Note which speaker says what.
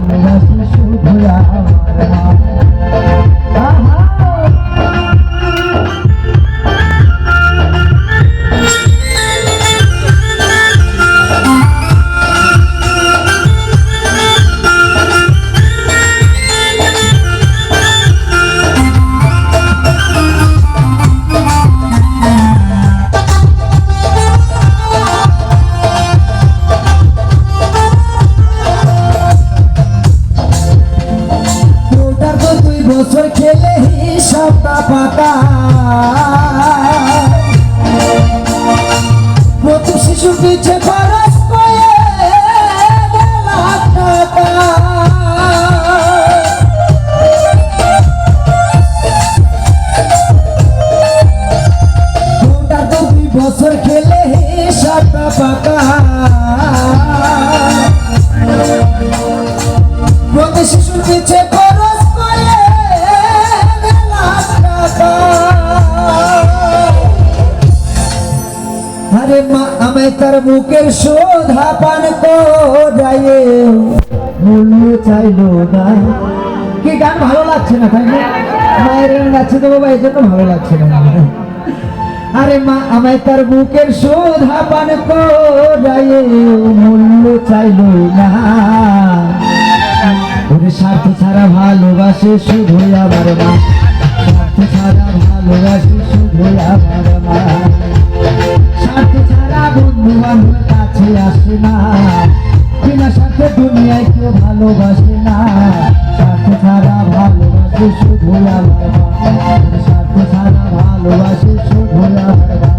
Speaker 1: ভালোবাসি শুধু আমার মা। বছর খেলে হিসাবটা পাতা প্রতি শিশু পিছে খরচ করে লাখ টাকা। দুই বছর খেলে হিসাবটা পাকা প্রতি শিশু পিছে খরচ করে। আরে মা আমি তার বুকের শোধা পান করে মূল্য চাইলো না। কি গান ভালো লাগছে না তাই না? মায়ের গাচ্ছে তো বাবা এই জন্য ভালো লাগছে না। আরে মা আমি তার বুকের শোধা পান করে মূল্য চাইলো না। ওরে স্বার্থ ছাড়া ভালোবাসে শুধু আমার মা, স্বার্থ ছাড়া ভালোবাসে শুধু আমার মা। স্বার্থ ছাড়া বন্ধু বান্ধব কাছে আসে না, বিনা স্বার্থে দুনিয়ায় কেউ ভালোবাসে না। স্বার্থ ছাড়া ভালোবাসে শুধু আমার মা, স্বার্থ ছাড়া ভালোবাসে শুধু আমার মা।